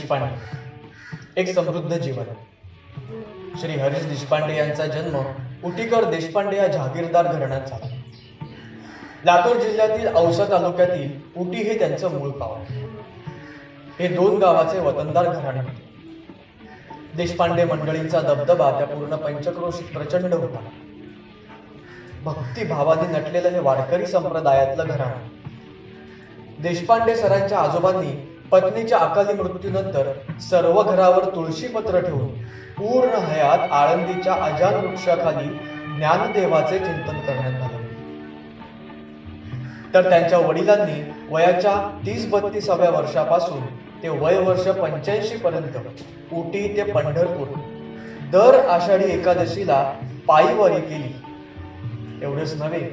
देशपांडे एक समृद्ध जीवन. श्री हरीश देशपांडे यांचा जन्म उटीकर देशपांडे या जहागीरदार घराण्यात झाला. लातूर जिल्ह्यातील औसा तालुक्यातील उटी हे त्यांचं मूळ गाव. हे दोन गावाचे वतनदार घराणे होते. देशपांडे मंडळींचा दबदबा त्या पूर्ण पंचक्रोशीत प्रचंड होता. भक्तिभावाने नटलेलं हे वारकरी संप्रदायातलं घराणं. देशपांडे सरांच्या आजोबांनी पत्नीच्या अकाली मृत्यूनंतर सर्व घरावर तुळशीपत्र ठेवून पूर्ण हयात आळंदीच्या अजान वृक्षाखाली ज्ञानदेवाचे चिंतन करण्यात आले. तर त्यांच्या वडिलांनी वयाच्या 30-32व्या वर्षापासून ते वय वर्ष 85 पर्यंत उटी ते पंढरपूर दर आषाढी एकादशीला पायीवारी केली. एवढेच नव्हे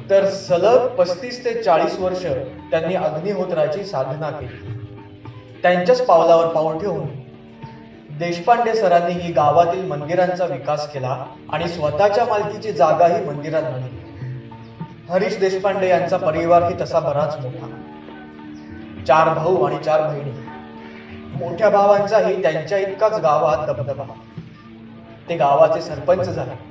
तर सलग 35 ते 40 वर्ष त्यांनी अग्निहोत्राची साधना केली. त्यांच्याच पावलावर पाऊल ठेवून देशपांडे सरांनी ही गावातील मंदिरांचा विकास केला आणि स्वतःच्या मालकीची जागाही मंदिरात मिळाली. हरीश देशपांडे यांचा परिवारही तसा बराच मोठा. 4 भाऊ आणि 4 बहिणी. मोठ्या भावांचाही त्यांच्या इतकाच गावात दबदबा. ते गावाचे सरपंच झाले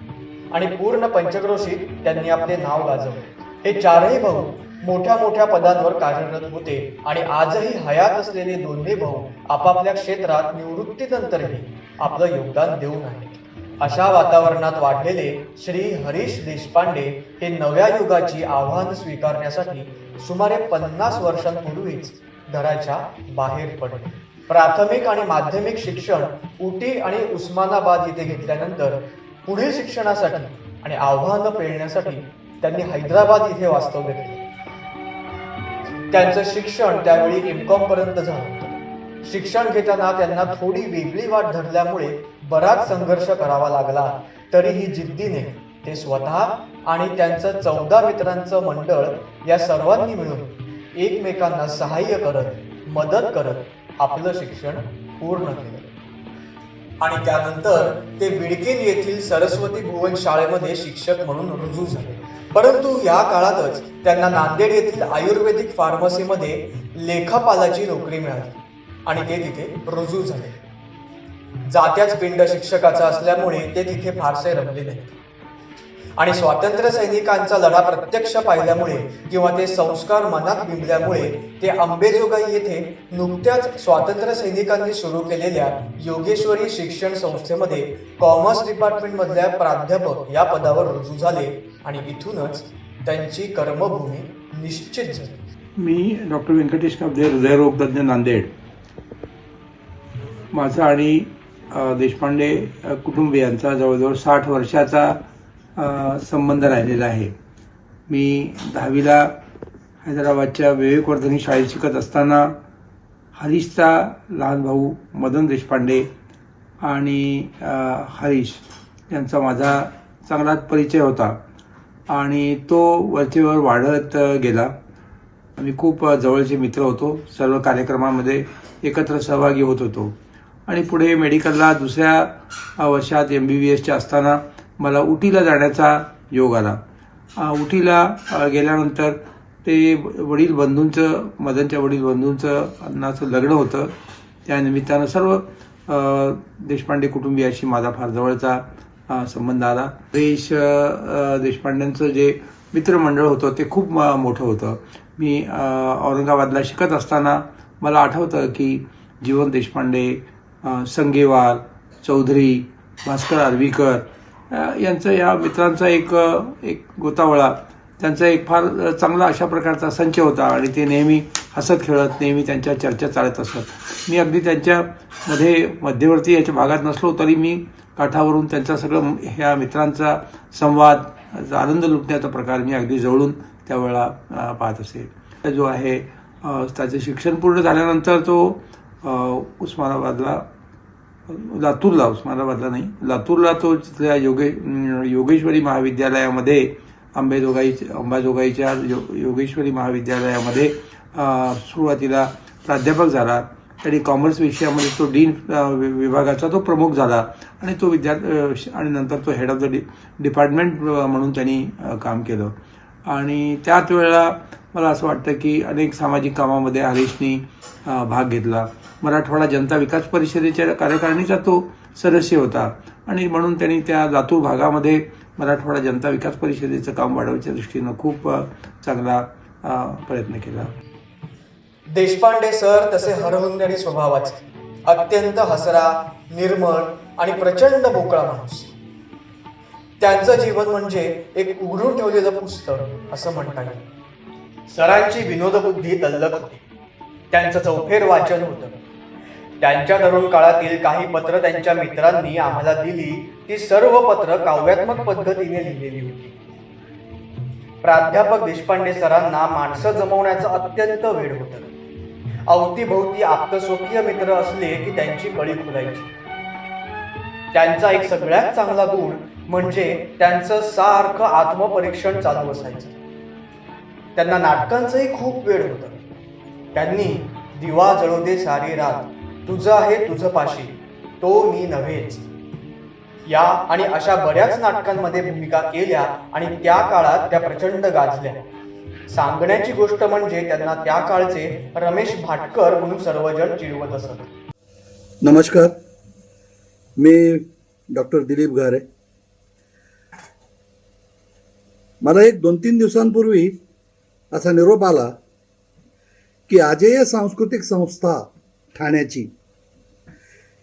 आणि पूर्ण पंचक्रोशीत त्यांनी आपले नाव गाजवले. हे 4ही भाऊ मोठ्या मोठ्या पदांवर कार्यरत होते आणि आजही हयात असलेले दोन्ही भाऊ आपापल्या क्षेत्रात निवृत्तीनंतरही आपलं योगदान देऊन आहेत. अशा वातावरणात वाढलेले श्री हरीश देशपांडे हे नव्या युगाची आव्हान स्वीकारण्यासाठी सुमारे 50 वर्षांपूर्वीच घराच्या बाहेर पडले. प्राथमिक आणि माध्यमिक शिक्षण उटी आणि उस्मानाबाद येथे घेतल्यानंतर पुढील शिक्षणासाठी आणि आव्हानं पेलण्यासाठी त्यांनी हैदराबाद येथे वास्तव्य केले. त्यांचं शिक्षण त्यावेळी M.Com पर्यंत झालं होतं. शिक्षण घेताना त्यांना थोडी वेगळी वाट धरल्यामुळे बराच संघर्ष करावा लागला. तरीही जिद्दीने ते स्वतः आणि त्यांचं 14 मित्रांचं मंडळ या सर्वांनी मिळून एकमेकांना सहाय्य करत मदत करत आपलं शिक्षण पूर्ण केलं. आणि त्यानंतर ते बिडकीन येथील सरस्वती भुवन शाळेमध्ये शिक्षक म्हणून रुजू झाले. परंतु या काळातच त्यांना नांदेड येथील आयुर्वेदिक फार्मसीमध्ये लेखापालाची नोकरी मिळाली आणि ते तिथे रुजू झाले. जात्याच पिंड शिक्षकाचा असल्यामुळे ते तिथे फारसे रमले नाही आणि स्वातंत्र्य सैनिकांचा लढा प्रत्यक्ष पाहिल्यामुळे किंवा ते संस्कार मनात बिंबल्यामुळे ते अंबेजोगाई येथे नुकत्याच स्वातंत्र्य सैनिकांनी सुरू केलेल्या योगेश्वरी शिक्षण संस्थेमध्ये कॉमर्स डिपार्टमेंट मधल्या प्राध्यापक या पदावर रुजू झाले आणि इथूनच त्यांची कर्मभूमी निश्चित झाली. मी डॉक्टर व्यंकटेश काब्दे, हृदयरोग तज्ञ, नांदेड. माझा आणि देशपांडे कुटुंबियांचा जवळजवळ 60 वर्षाचा संबंध राहिलेला आहे. मी 10वीला हैदराबादच्या विवेकवर्धिनी शाळेत शिकत असताना हरीशचा लहान भाऊ मदन देशपांडे आणि हरीश यांचा माझा चांगलाच परिचय होता आणि तो वरचेवर वाढत गेला. आम्ही खूप जवळचे मित्र होतो. सर्व कार्यक्रमांमध्ये एकत्र सहभागी होत होतो आणि पुढे मेडिकलला 2ऱ्या वर्षात MBBSच्या असताना मला उटीला जाण्याचा योग आला. उटीला गेल्यानंतर ते वडील बंधूंचं, मदनच्या वडील बंधूंचं अन्नाचं लग्न होतं. त्या निमित्तानं सर्व देशपांडे कुटुंबियाशी माझा फार जवळचा संबंध आला. हरीश देशपांड्यांचं जे मित्रमंडळ होतं ते खूप मोठं होतं. मी औरंगाबादला शिकत असताना मला आठवतं की जीवन देशपांडे, संगेवार, चौधरी, भास्कर आर्वीकर यांचं, या मित्रांचा एक गोतावळा, त्यांचा एक फार चांगला अशा प्रकारचा संच होता आणि ते नेहमी हसत खेळत, नेहमी त्यांच्या चर्चा चालत असत. मी अगदी त्यांच्यामध्ये मध्यवर्ती याच्या भागात नसलो तरी मी काठावरून त्यांचा सगळं ह्या मित्रांचा संवाद, आनंद लुटण्याचा प्रकार मी अगदी जवळून त्यावेळेला पाहत असे. जो आहे त्याचे शिक्षण पूर्ण झाल्यानंतर तो लातूरला तो तिथल्या योगेश्वरी महाविद्यालयामध्ये अंबाजोगाईच्या योगेश्वरी महाविद्यालयामध्ये सुरुवातीला प्राध्यापक झाला. त्यांनी कॉमर्स विषयामध्ये तो डीन विभागाचा तो प्रमुख झाला आणि तो आणि नंतर तो हेड ऑफ द डिपार्टमेंट म्हणून त्यांनी काम केलं. आणि त्याच वेळेला मला असं वाटतं की अनेक सामाजिक कामामध्ये हरीशनी भाग घेतला. मराठवाडा जनता विकास परिषदेच्या कार्यकारिणीचा तो सदस्य होता आणि म्हणून त्यांनी त्या लातूर भागामध्ये मराठवाडा जनता विकास परिषदेचं काम वाढवण्याच्या दृष्टीनं खूप चांगला प्रयत्न केला. देशपांडे सर तसे हरहुन्नरी स्वभावाचे, अत्यंत हसरा, निर्मळ आणि प्रचंड मोकळा माणूस. त्यांचं जीवन म्हणजे एक उघडून ठेवलेलं पुस्तक असं म्हणता येईल. सरांची विनोदबुद्धी तल्लख होती. त्यांचं चौफेर वाचन होतं. त्यांच्या तरुण काळातील काही पत्र त्यांच्या मित्रांनी आम्हाला दिली ती सर्व पत्र काव्यात्मक पद्धतीने लिहिलेली होती. प्राध्यापक देशपांडे सरांना माणसं जमवण्याचं अत्यंत वेळ होतं. अवतीभोवती आप्तस्वकीय मित्र असले की त्यांची कळी खुलायची. त्यांचा एक सगळ्यात चांगला गुण म्हणजे त्यांचं सारखं आत्मपरीक्षण चालू असायचं. त्यांना नाटकांचंही खूप वेळ होतं. त्यांनी दिवा जळू दे सारी रात, तुझं आहे तुझं पाशी, तो मी नव्हेच या आणि अशा बऱ्याच नाटकांमध्ये भूमिका केल्या आणि त्या काळात त्या प्रचंड गाजल्या. सांगण्याची गोष्ट म्हणजे त्यांना त्या काळचे रमेश भाटकर म्हणून सर्वजण चिडवत असत. नमस्कार, मी डॉक्टर दिलीप घारे. मला एक 2-3 दिवसांपूर्वी असा निरोप आला की अजेय सांस्कृतिक संस्था ठाण्याची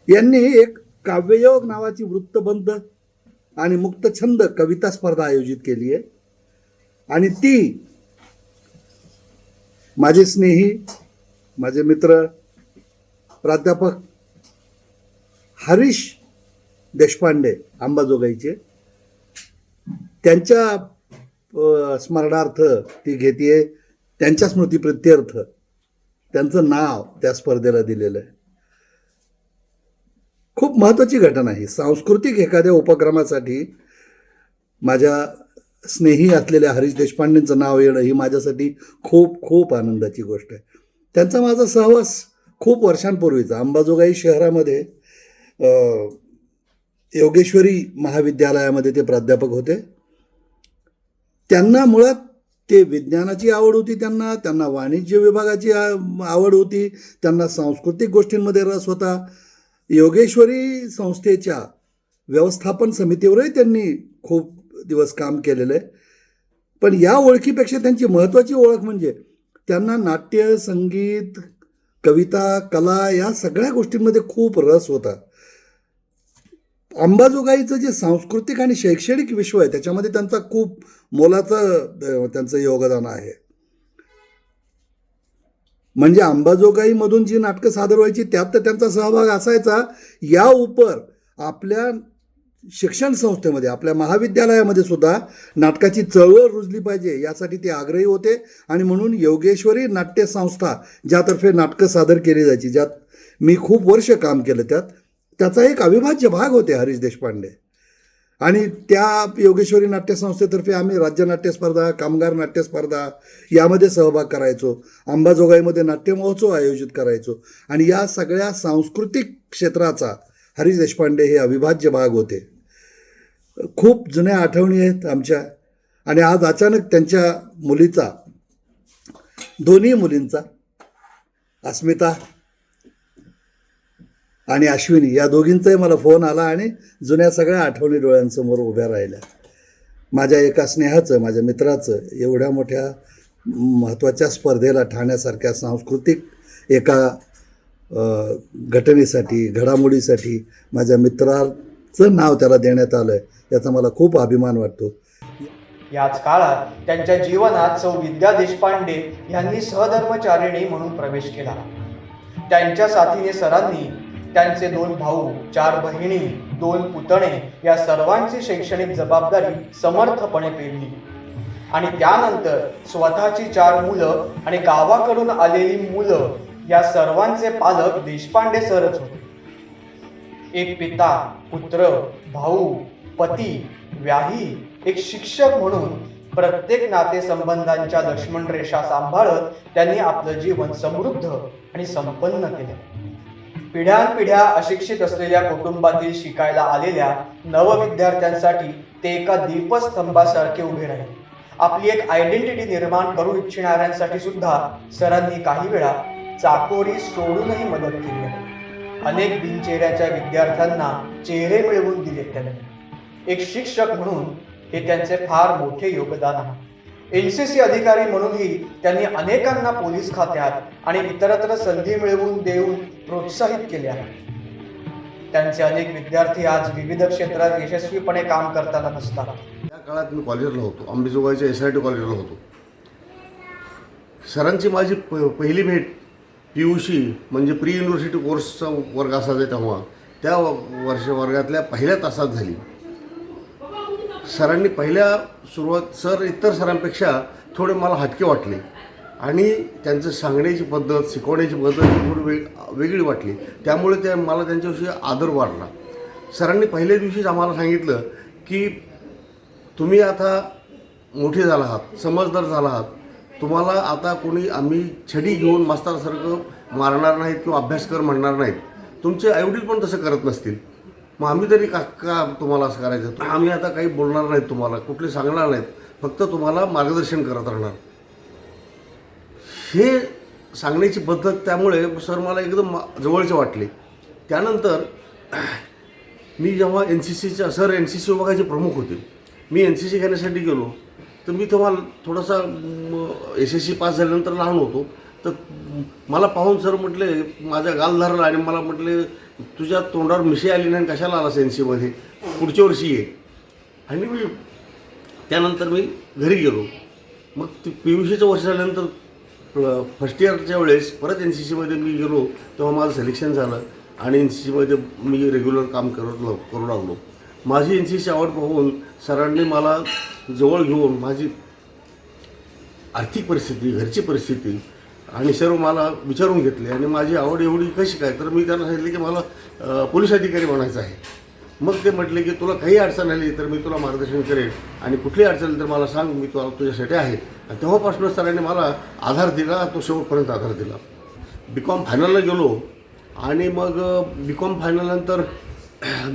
यांनी एक काव्ययोग नावाची वृत्तबंध आणि मुक्तछंद कविता स्पर्धा आयोजित केली आहे आणि ती माझे स्नेही, माझे मित्र प्राध्यापक हरीश देशपांडे अंबाजोगाईचे त्यांच्या स्मरणार्थ ती घेते. त्यांच्या स्मृतीप्रित्यर्थ त्यांचं नाव त्या स्पर्धेला दिलेलं आहे. खूप महत्त्वाची घटना आहे. सांस्कृतिक एखाद्या उपक्रमासाठी माझ्या स्नेही असलेल्या हरीश देशपांडेंचं नाव येणं ही माझ्यासाठी खूप खूप आनंदाची गोष्ट आहे. त्यांचा माझा सहवास खूप वर्षांपूर्वीचा. अंबाजोगाई शहरामध्ये योगेश्वरी महाविद्यालयामध्ये ते प्राध्यापक होते. त्यांना मुळात ते विज्ञानाची आवड होती, त्यांना वाणिज्य विभागाची आवड होती, त्यांना सांस्कृतिक गोष्टींमध्ये रस होता. योगेश्वरी संस्थेच्या व्यवस्थापन समितीवरही त्यांनी खूप दिवस काम केलेलं आहे. पण या ओळखीपेक्षा त्यांची महत्त्वाची ओळख म्हणजे त्यांना नाट्य, संगीत, कविता, कला या सगळ्या गोष्टींमध्ये खूप रस होता. अंबाजोगाईचं जे सांस्कृतिक आणि शैक्षणिक विश्व आहे त्याच्यामध्ये त्यांचा खूप मोलाचं त्यांचं योगदान आहे. म्हणजे अंबाजोगाईमधून जी नाटकं सादर व्हायची त्यात तर त्यांचा सहभाग असायचा. या उपर आपल्या शिक्षण संस्थेमध्ये, आपल्या महाविद्यालयामध्ये सुद्धा नाटकाची चळवळ रुजली पाहिजे यासाठी ते आग्रही होते आणि म्हणून योगेश्वरी नाट्य संस्था ज्यातर्फे नाटकं सादर केली जायची, ज्यात मी खूप वर्ष काम केलं, त्याचा एक अविभाज्य भाग होते हरीश देशपांडे. आणि त्या योगेश्वरी नाट्यसंस्थेतर्फे आम्ही राज्य नाट्यस्पर्धा, कामगार नाट्यस्पर्धा यामध्ये सहभाग करायचो. अंबाजोगाईमध्ये नाट्य महोत्सव आयोजित करायचो आणि या सगळ्या सांस्कृतिक क्षेत्राचा हरीश देशपांडे हे अविभाज्य भाग होते. खूप जुन्या आठवणी आहेत आमच्या. आणि आज अचानक त्यांच्या मुलीचा, दोन्ही मुलींचा, अस्मिता आणि अश्विनी, या दोघींचाही मला फोन आला आणि जुन्या सगळ्या आठवणी डोळ्यांसमोर उभ्या राहिल्या. माझ्या एका स्नेहाचं, माझ्या मित्राचं एवढ्या मोठ्या महत्त्वाच्या स्पर्धेला ठाण्यासारख्या सांस्कृतिक एका घटनेसाठी, घडामोडीसाठी माझ्या मित्राचं नाव त्याला देण्यात आलं आहे याचा मला खूप अभिमान वाटतो. याच काळात त्यांच्या जीवनात सौ विद्या देशपांडे यांनी सहधर्मचारिणी म्हणून प्रवेश केला. त्यांच्या साथीने सरांनी त्यांचे 2 भाऊ, 4 बहिणी, 2 पुतणे या सर्वांची शैक्षणिक जबाबदारी समर्थपणे पेलली आणि त्यानंतर स्वतःची 4 मुलं आणि गावाकडून आलेली मुलं या सर्वांचे पालक देशपांडे सरच होते. एक पिता, पुत्र, भाऊ, पती, व्याही, एक शिक्षक म्हणून प्रत्येक नातेसंबंधांच्या लक्ष्मण रेषा सांभाळत त्यांनी आपलं जीवन समृद्ध आणि संपन्न केलं. पिढ्यानपिढ्या अशिक्षित असलेल्या कुटुंबातील शिकायला आलेल्या नवविद्यार्थ्यांसाठी ते एका दीपस्तंभासारखे उभे राहिले आपली एक आयडेंटिटी निर्माण करू इच्छिणाऱ्यांसाठी सुद्धा सरांनी काही वेळा चाकोरी सोडूनही मदत केली आहे. अनेक बिनचेहऱ्याच्या विद्यार्थ्यांना चेहरे मिळवून दिले त्यांनी. एक शिक्षक म्हणून हे त्यांचे फार मोठे योगदान आहे. एनसीसी अधिकारी म्हणूनही त्यांनी अनेकांना पोलीस खात्यात आणि इतरत्र संधी मिळवून देऊन प्रोत्साहित केले आहे. त्यांचे अनेक विद्यार्थी आज विविध क्षेत्रात यशस्वीपणे काम करताना दिसतात. त्या काळात मी कॉलेजला होतो, अंबेजोगाईच्या SIT कॉलेजला होतो. सरांची माझी पहिली भेट PUC म्हणजे प्री युनिव्हर्सिटी कोर्सचा वर्ग असायचा तेव्हा, त्या वर्गातल्या पहिल्या तासात झाली. सरांनी सर इतर सरांपेक्षा थोडे मला हटके वाटले आणि त्यांचं सांगण्याची पद्धत, शिकवण्याची पद्धत ही थोडी वेगळी वाटली. त्यामुळे मला त्यांच्याविषयी आदर वाढला. सरांनी पहिल्या दिवशीच आम्हाला सांगितलं की तुम्ही आता मोठे झाला आहात, समजदार झाला आहात, तुम्हाला आता आम्ही छडी घेऊन मास्तरासारखं मारणार नाहीत किंवा अभ्यास कर म्हणणार नाहीत. तुमचे आईवडील पण तसं करत नसतील, मग आम्ही तरी का तुम्हाला असं करायचं. आम्ही आता काही बोलणार नाहीत, तुम्हाला कुठले सांगणार नाहीत, फक्त तुम्हाला मार्गदर्शन करत राहणार. हे सांगण्याची पद्धत त्यामुळे सर मला एकदम जवळचे वाटले. त्यानंतर मी जेव्हा सर NCC विभागाचे प्रमुख होते, मी NCC घेण्यासाठी गेलो. तर मी तेव्हा थोडासा SSC पास झाल्यानंतर लहान होतो. तर मला पाहून सर म्हटले, माझ्या गाल धरला आणि मला म्हटले, तुझ्या तोंडावर मिशी आली नाही, कशाला आलास NCमध्ये, पुढच्या वर्षी ये. आणि त्यानंतर मी घरी गेलो. मग PUCचं वर्ष झाल्यानंतर फर्स्ट इयरच्या वेळेस परत NCCमध्ये मी गेलो. तेव्हा माझं सिलेक्शन झालं आणि NCCमध्ये मी रेग्युलर काम करू लागलो. माझी NCC आवड पाहून सरांनी मला जवळ घेऊन माझी आर्थिक परिस्थिती, घरची परिस्थिती आणि सर्व मला विचारून घेतले आणि माझी आवड एवढी कशी काय, तर मी त्यांना सांगितले की मला पोलीस अधिकारी बनायचं आहे. मग ते म्हटले की तुला काही अडचण आली तर मी तुला मार्गदर्शन करेन आणि कुठली अडचण आली तर मला सांग, मी तुझ्यासाठी आहे. आणि तेव्हापासून सरांनी मला आधार दिला, तो शेवटपर्यंत आधार दिला. BCom फायनलला गेलो आणि मग BCom फायनलनंतर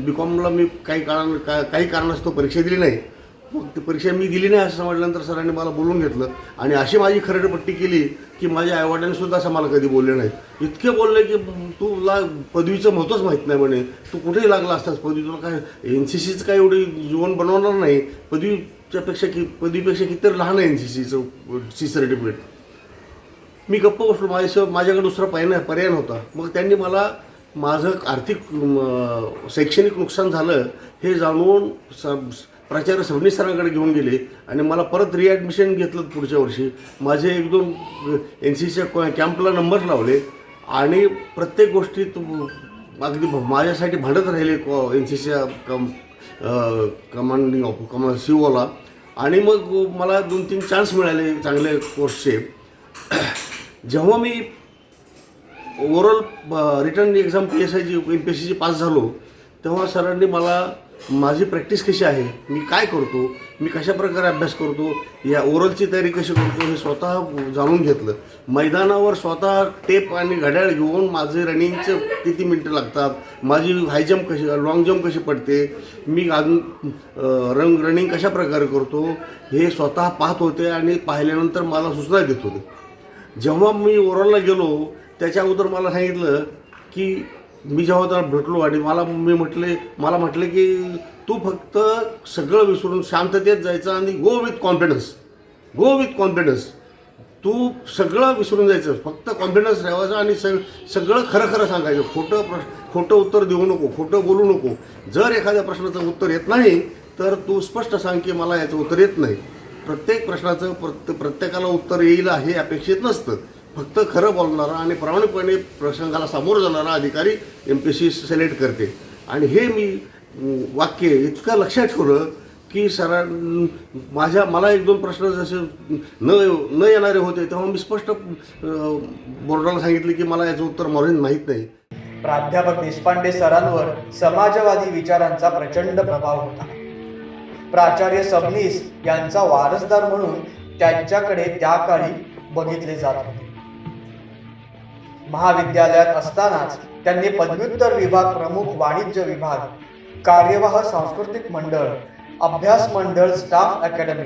BComला मी काही कारणास्तव परीक्षा दिली नाही. मग ती परीक्षा मी दिली नाही असं समजल्यानंतर सरांनी मला बोलून घेतलं आणि अशी माझी खरडपट्टी केली की माझ्या आईवडिलांनीसुद्धा असं मला कधी बोलले नाहीत. इतके बोलले की तुला पदवीचं महत्त्वच माहीत नाही म्हणे, तू कुठेही लागला असतास पदवी, तुला काय NCCचं काय एवढी जीवन बनवणार नाही, पदवीपेक्षा कितीतरी लहान आहे NCCचं सर्टिफिकेट. मी गप्प बसलो, माझ्याकडे दुसरा पर्याय नव्हता. मग त्यांनी मला माझं आर्थिक शैक्षणिक नुकसान झालं हे जाणून प्राचार्य सबनीस सरांकडे घेऊन गेले आणि मला परत रिॲडमिशन घेतलं पुढच्या वर्षी. माझे 1-2 NCCच्या कॅम्पला नंबर लावले आणि प्रत्येक गोष्टीत अगदी माझ्यासाठी भांडत राहिले NCCच्या कमांडिंग COला. आणि मग मला 2-3 चान्स मिळाले चांगले कोर्सचे. जेव्हा मी ओव्हरऑल रिटर्न एक्झाम MPSCची पास झालो तेव्हा सरांनी मला माझी प्रॅक्टिस कशी आहे, मी काय करतो, मी कशा प्रकारे अभ्यास करतो, या ओव्हरऑलची तयारी कशी करतो हे स्वतः जाणून घेतलं. मैदानावर स्वतः टेप आणि घड्याळ घेऊन माझे रनिंगचं किती मिनटं लागतात, माझी हाय जंप कशी, लॉंग जंप कशी पडते, मी रनिंग कशा प्रकारे करतो हे स्वतः पाहत होते आणि पाहिल्यानंतर मला सूचना देत होते. जेव्हा मी ओव्हरऑलला गेलो त्याच्या अगोदर मला सांगितलं की मी जेव्हा त्याला भेटलो आणि मला म्हटले की तू फक्त सगळं विसरून शांततेत जायचं आणि गो विथ कॉन्फिडन्स. तू सगळं विसरून जायचं, फक्त कॉन्फिडन्स ठेवायचा आणि सगळं खरं सांगायचं. खोटं उत्तर देऊ नको, खोटं बोलू नको. जर एखाद्या प्रश्नाचं उत्तर येत नाही तर तू स्पष्ट सांग की मला याचं उत्तर येत नाही. प्रत्येक प्रश्नाचं प्रत्येकाला उत्तर येईल हे अपेक्षित नसतं. फक्त खरं बोलणारा आणि प्रामाणिकपणे प्रसंगाला सामोरं जाणारा अधिकारी MPSC सिलेक्ट करते. आणि हे मी वाक्य इतकं लक्षात ठेवलं की मला 1-2 प्रश्न जसे न येणारे होते तेव्हा मी स्पष्ट बोर्डाला सांगितले की मला याचं उत्तर माहीत नाही. प्राध्यापक देशपांडे सरांवर समाजवादी विचारांचा प्रचंड प्रभाव होता. प्राचार्य सबनीस यांचा वारसदार म्हणून त्यांच्याकडे त्या काळी बघितले जात होते. महाविद्यालयात असतानाच त्यांनी पदव्युत्तर विभाग प्रमुख, वाणिज्य विभाग, कार्यवाह सांस्कृतिक मंडळ, अभ्यास मंडळ, स्टाफ अकॅडमी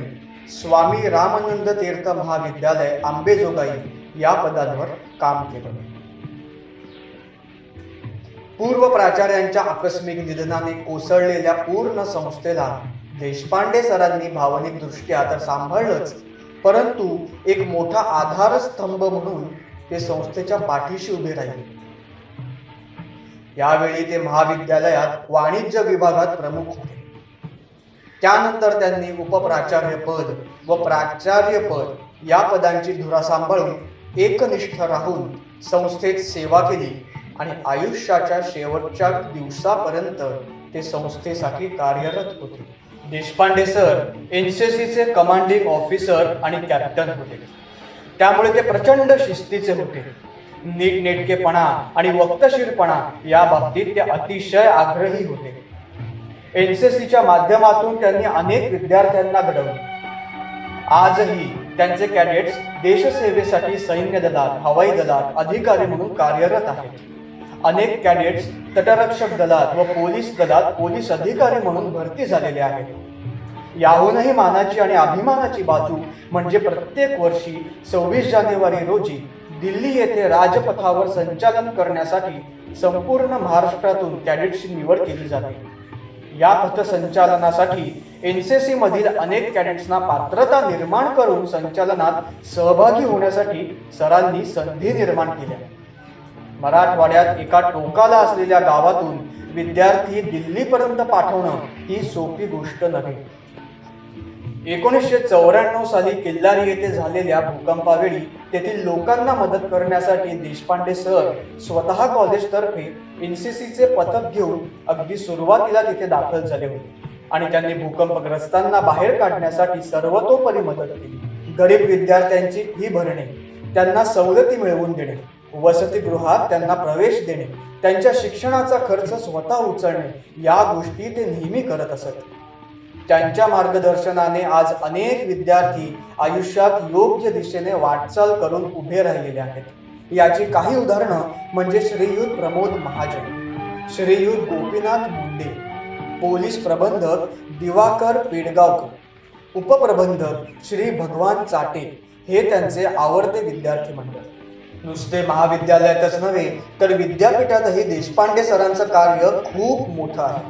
स्वामी रामानंद तीर्थ महाविद्यालय आंबेजोगाई या पदांवर काम केलं. पूर्व प्राचार्यांच्या आकस्मिक निधनाने कोसळलेल्या पूर्ण संस्थेला देशपांडे सरांनी भावनिक दृष्ट्या तर सांभाळलंच, परंतु एक मोठा आधारस्तंभ म्हणून ते संस्थेच्या पाठीशी उभे राहिले. यावेळी ते महाविद्यालयात वाणिज्य विभागात प्रमुख होते. त्यानंतर त्यांनी उपप्राचार्य पद व प्राचार्य पद या पदांची धुरा सांभाळून एकनिष्ठ राहून संस्थेत सेवा केली आणि आयुष्याच्या शेवटच्या दिवसापर्यंत ते संस्थेसाठी कार्यरत होते. देशपांडे सर एनसीसीचे कमांडिंग ऑफिसर आणि कॅप्टन होते. त्यामुळे ते प्रचंड शिस्तीचे होते. नीटनेटकेपणा आणि वक्तशीरपणा या बाबतीत ते अतिशय आग्रही होते. एनसीसीच्या माध्यमातून त्यांनी अनेक विद्यार्थ्यांना घडवले. आजही त्यांचे कॅडेट्स देशसेवेसाठी सैन्य दलात, हवाई दलात अधिकारी म्हणून कार्यरत आहेत. अनेक कॅडेट्स तटरक्षक दलात व पोलीस दलात पोलीस अधिकारी म्हणून भरती झालेले आहेत. याहूनही मानाची आणि अभिमानाची बाजू म्हणजे प्रत्येक वर्षी 26 जानेवारी रोजी दिल्ली येथे राजपथावर संचालन करण्यासाठी संपूर्ण महाराष्ट्रातून कॅडेट्सची निवड केली जाते. या पथसंचालनासाठी एनसीसी मधील अनेक कॅडेट्सना पात्रता निर्माण करून संचालनात सहभागी होण्यासाठी सरांनी संधी निर्माण केल्या. मराठवाड्यात एका टोकाला असलेल्या गावातून विद्यार्थी दिल्लीपर्यंत पाठवणं ही सोपी गोष्ट नव्हे. 1994 साली किल्लारी येथे झालेल्या भूकंपावेळी तेथील लोकांना मदत करण्यासाठी देशपांडे सर स्वतः कॉलेजतर्फे एनसीसीचे पथक घेऊन अगदी सुरुवातीला तिथे दाखल झाले होते आणि त्यांनी भूकंपग्रस्तांना बाहेर काढण्यासाठी सर्वतोपरी मदत केली. गरीब विद्यार्थ्यांची फी भरणे, त्यांना सवलती मिळवून देणे, वसतिगृहात त्यांना प्रवेश देणे, त्यांच्या शिक्षणाचा खर्च स्वतः उचलणे या गोष्टी ते नेहमी करत असत. त्यांच्या मार्गदर्शनाने आज अनेक विद्यार्थी आयुष्यात योग्य दिशेने वाटचाल करून उभे राहिलेले आहेत. याची काही उदाहरणं म्हणजे श्रीयुत प्रमोद महाजन, श्रीयुत गोपीनाथ मुंडे, पोलीस प्रबंधक दिवाकर पेडगावकर, उपप्रबंधक श्री भगवान चाटे हे त्यांचे आवडते विद्यार्थी मंडळ. नुसते महाविद्यालयातच नव्हे तर विद्यापीठातही देशपांडे सरांचं कार्य खूप मोठं आहे.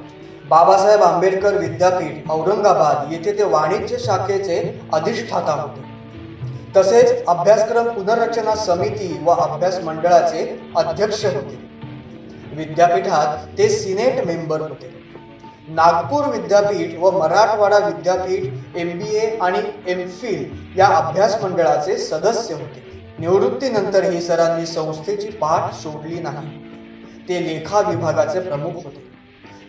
बाबासाहेब आंबेडकर विद्यापीठ औरंगाबाद येथे ते वाणिज्य शाखेचे अधिष्ठाता होते. तसेच अभ्यासक्रम पुनर्रचना समिती व अभ्यास मंडळाचे अध्यक्ष होते. विद्यापीठात ते सिनेट मेंबर होते. नागपूर विद्यापीठ व मराठवाडा विद्यापीठ MBA आणि MPhil या अभ्यास मंडळाचे सदस्य होते. निवृत्तीनंतरही सरांनी संस्थेची पाठ सोडली नाही. ते लेखा विभागाचे प्रमुख होते.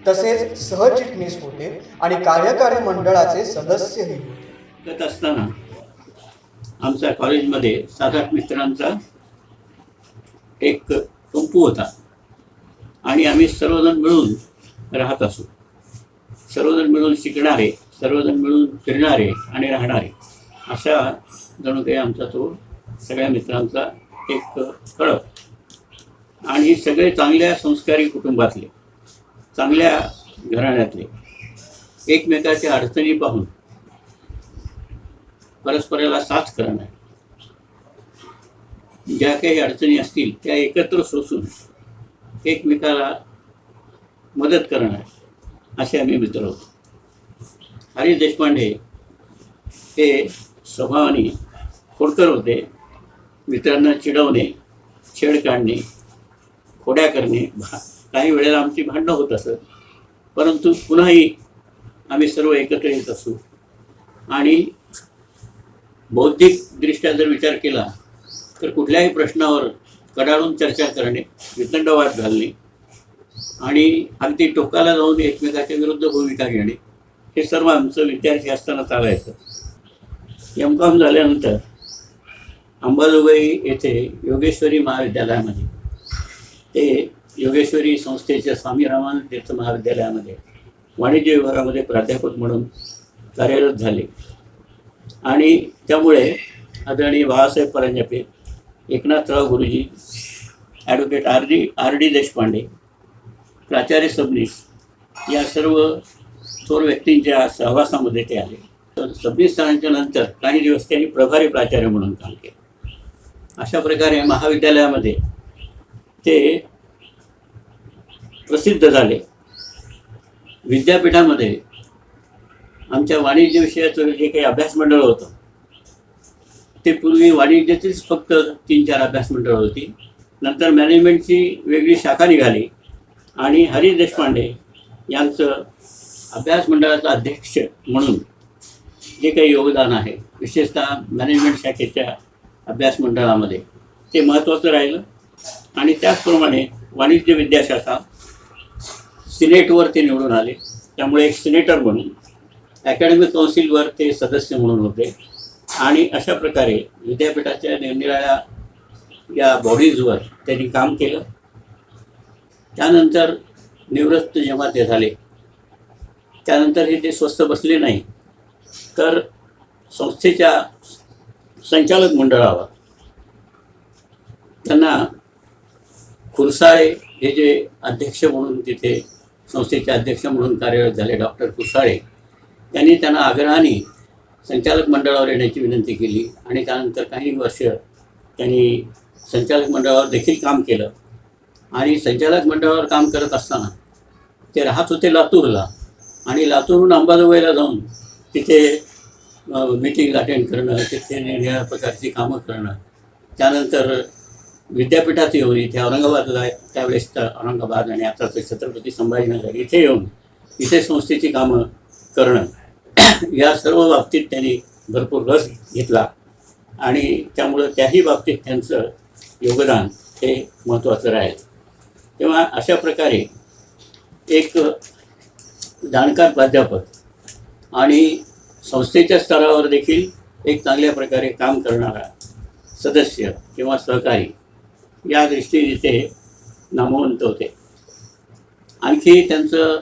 तसेच सहचिटणीस होते आणि कार्यकारी मंडळाचे सदस्यही होते. करत असताना आमच्या कॉलेजमध्ये 7-8 मित्रांचा एक कंपू होता आणि आम्ही सर्वजण मिळून राहत असू. सर्वजण मिळून शिकणारे, सर्वजण मिळून फिरणारे आणि राहणारे अशा जणू काही आमचा तो सगळ्या मित्रांचा एक कळप. आणि सगळे चांगल्या संस्कारी कुटुंबातले, चांगल्या घराण्यातले, एकमेकाच्या अडचणी पाहून परस्पराला साथ करणं, ज्या काही अडचणी असतील त्या एकत्र सोसून एकमेकाला मदत करणं असे आम्ही मित्र होतो. हरीश देशपांडे हे स्वभावाने खोडकर होते. मित्रांना चिडवणे, छेड काढणे, खोड्या करणे, काही वेळेला आमची भांडणं होत असत, परंतु पुन्हाही आम्ही सर्व एकत्र येत असू. आणि बौद्धिकदृष्ट्या जर विचार केला तर कुठल्याही प्रश्नावर कडाडून चर्चा करणे, वितंडवाद घालणे आणि अगदी टोकाला जाऊन एकमेकाच्या विरुद्ध भूमिका घेणे हे सर्व आमचं विद्यार्थी असताना चालायचं. M.Com झाल्यानंतर अंबाजोगाई येथे योगेश्वरी महाविद्यालयामध्ये, ते योगेश्वरी संस्थेच्या स्वामी रामानंद तीर्थ महाविद्यालयामध्ये वाणिज्य विभागामध्ये प्राध्यापक म्हणून कार्यरत झाले. आणि त्यामुळे आदरणीय बाळासाहेब परांजपे, एकनाथराव गुरुजी, ॲडव्होकेट R.D. देशपांडे, प्राचार्य सबनीस या सर्व थोर व्यक्तींच्या सहवासामध्ये ते आले. सबनीस सरांच्या नंतर काही दिवस त्यांनी प्रभारी प्राचार्य म्हणून काम केलं. अशा प्रकारे महाविद्यालयामध्ये ते प्रसिद्ध झाले. विद्यापीठामध्ये आमच्या वाणिज्य विषयाचं जे काही अभ्यास मंडळ होतं ते पूर्वी वाणिज्याचीच फक्त 3-4 अभ्यास मंडळ होती. नंतर मॅनेजमेंटची वेगळी शाखा निघाली आणि हरीश देशपांडे यांचं अभ्यास मंडळाचा अध्यक्ष म्हणून जे काही योगदान आहे विशेषतः मॅनेजमेंट शाखेच्या अभ्यास मंडळामध्ये ते महत्त्वाचं राहिलं. आणि त्याचप्रमाणे वाणिज्य विद्याशाखा सिनेटवर ते निवडून आले. त्यामुळे एक सिनेटर म्हणून अकॅडमिक काउन्सिलवर ते सदस्य म्हणून होते. आणि अशा प्रकारे विद्यापीठाच्या निरनिराळ्या या बॉडीजवर त्यांनी काम केलं. त्यानंतर निवृत्त जेव्हा ते झाले त्यानंतरही ते स्वस्थ बसले नाही, तर संस्थेच्या संचालक मंडळावर त्यांना खुरसाळे हे जे अध्यक्ष म्हणून तिथे संस्थेचे अध्यक्ष म्हणून कार्यरत झाले डॉक्टर खुरसाळे, त्यांनी त्यांना आग्रहाने संचालक मंडळावर येण्याची विनंती केली. आणि त्यानंतर काही वर्ष त्यांनी संचालक मंडळावर देखील काम केलं. आणि संचालक मंडळावर काम करत असताना ते राहत होते लातूरला. आणि लातूरहून अंबाजोगाईला जाऊन तिथे मीटिंग अटेंड करणं, तिथे वेगवेगळ्या प्रकारची कामं करणं. त्यानंतर विद्यापीठात येऊन इथे औरंगाबादला, त्यावेळेस तर औरंगाबाद आणि आता ते छत्रपती संभाजीनगर इथे येऊन इथे संस्थेची कामं करणं, या सर्व बाबतीत त्यांनी भरपूर रस घेतला. आणि त्यामुळं त्याही बाबतीत त्यांचं योगदान हे महत्त्वाचं राहील. तेव्हा अशा प्रकारे एक जाणकार प्राध्यापक आणि संस्थेच्या स्तरावर देखील एक चांगल्या प्रकारे काम करणारा सदस्य किंवा सहकारी या दृष्टीने ते नामवंत होते. आणखी त्यांचं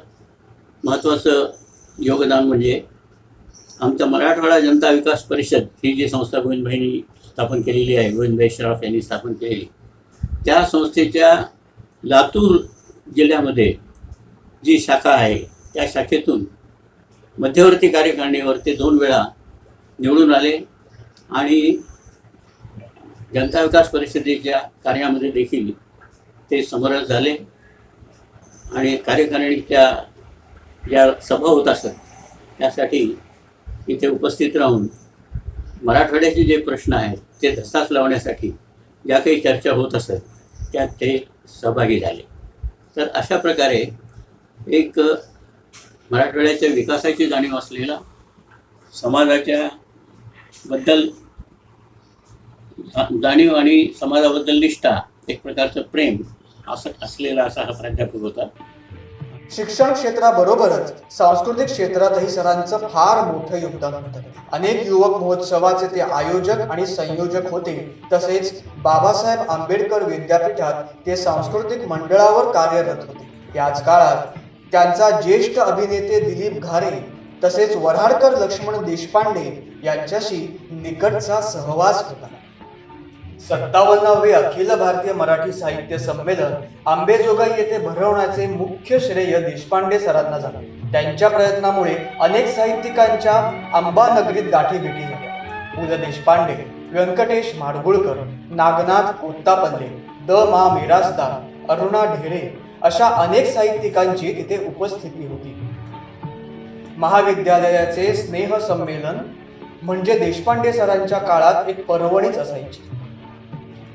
महत्त्वाचं योगदान म्हणजे आमच्या मराठवाडा जनता विकास परिषद ही जी संस्था गोविंदभाईंनी स्थापन केलेली आहे, गोविंदभाई श्रॉफ यांनी स्थापन केलेली, त्या संस्थेच्या लातूर जिल्ह्यामध्ये जी शाखा आहे त्या शाखेतून मध्यवर्ती कार्यकारिणीवर ते 2 वेळा निवडून आले. आणि जनता विकास परिषदेच्या कार्यामध्ये देखील ते समरस झाले. आणि कार्यकारिणीच्या ज्या सभा होत असत त्यासाठी इथे उपस्थित राहून मराठवाड्याचे जे प्रश्न आहेत ते धसास लावण्यासाठी ज्या काही चर्चा होत असत त्यात ते सहभागी झाले. तर अशा प्रकारे एक मराठवाड्याच्या विकासाची जाणीव असलेला, समाजाच्या बद्दल जाणीव आणि समाजाबद्दल निष्ठा, एक प्रकारचं प्रेम असं असलेला असा हा प्राध्यापक होता. शिक्षण क्षेत्राबरोबरच सांस्कृतिक क्षेत्रातही सरांचं फार मोठं योगदान होतं. अनेक युवक महोत्सवाचे ते आयोजक आणि संयोजक होते. तसेच बाबासाहेब आंबेडकर विद्यापीठात ते सांस्कृतिक मंडळावर कार्यरत होते. याच काळात त्यांचा ज्येष्ठ अभिनेते दिलीप घारे तसेच वऱ्हाडकर लक्ष्मण देशपांडे यांच्याशी निकटचा सहवास होता. 57वे अखिल भारतीय मराठी साहित्य संमेलन आंबेजोगाई येथे भरवण्याचे मुख्य श्रेय देशपांडे सरांना झाले. त्यांच्या प्रयत्नामुळे अनेक साहित्यिकांच्या अंबानगरीत गाठीभेटी झाल्या. पु ल देशपांडे, व्यंकटेश माडगुळकर, नागनाथ कोत्तापल्ले, द मा मिरासदार, अरुणा ढेरे अशा अनेक साहित्यिकांची तिथे उपस्थिती होती. महाविद्यालयाचे स्नेह संमेलन म्हणजे देशपांडे सरांच्या काळात एक पर्वणीच असायची.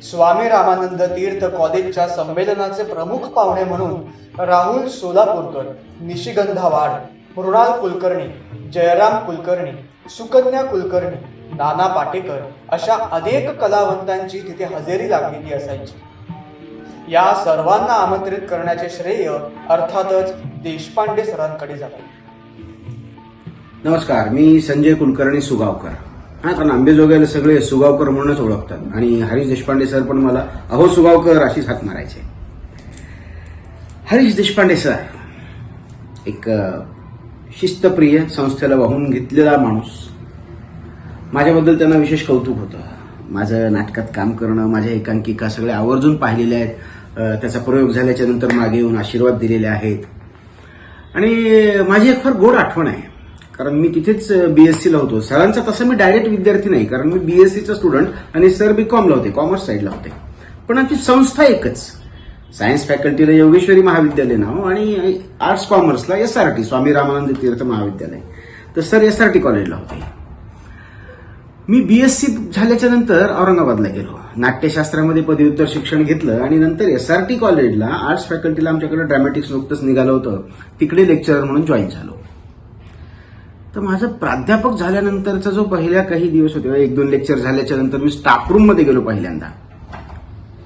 स्वामी रामानंद तीर्थ कॉलेजच्या संमेलनाचे प्रमुख पाहुणे म्हणून राहुल सोलापूरकर, निशिगंधा वाड, मृणाल कुलकर्णी, जयराम कुलकर्णी, सुकन्या कुलकर्णी, नाना पाटेकर अशा अनेक कलावंतांची तिथे हजेरी लागलेली असायची. या सर्वांना आमंत्रित करण्याचे श्रेय अर्थातच देशपांडे सरांकडे जाते. नमस्कार, मी संजय कुलकर्णी सुगावकर. हा, कारण आंबेजोगाईला सगळे सुगावकर म्हणूनच ओळखतात आणि हरीश देशपांडे सर पण मला अहो सुगावकर अशीच हाक मारायचे. हरीश देशपांडे सर एक शिस्तप्रिय, संस्थेला वाहून घेतलेला माणूस. माझ्याबद्दल त्यांना विशेष कौतुक होतं. माझं नाटकात काम करणं, माझ्या एकांकिका सगळ्या आवर्जून पाहिलेल्या आहेत. त्याचा प्रयोग झाल्याच्या नंतर मागे येऊन आशीर्वाद दिलेले आहेत. आणि माझी एक फार गोड आठवण आहे. कारण मी तिथेच बीएससीला होतो. सरांचा तसं मी डायरेक्ट विद्यार्थी नाही, कारण मी बीएससीचा स्टुडंट आणि सर बीकॉमला होते, कॉमर्स साईडला होते. पण आमची संस्था एकच. सायन्स फॅकल्टीला योगेश्वरी महाविद्यालय नाव आणि आर्ट्स कॉमर्सला एसआरटी स्वामी रामानंद तीर्थ महाविद्यालय. तर सर एसआरटी कॉलेजला होते. मी बीएससी झाल्याच्या नंतर औरंगाबादला गेलो, नाट्यशास्त्रामध्ये पदव्युत्तर शिक्षण घेतलं आणि नंतर एसआरटी कॉलेजला आर्ट्स फॅकल्टीला आमच्याकडे ड्रॅमॅटिक्स नुकतंच निघालं होतं, तिकडे लेक्चरर म्हणून जॉईन झालो. तर माझं प्राध्यापक झाल्यानंतरचा जो पहिल्या काही दिवस होते, 1-2 लेक्चर झाल्याच्या नंतर मी स्टाफ रूम मध्ये गेलो पहिल्यांदा.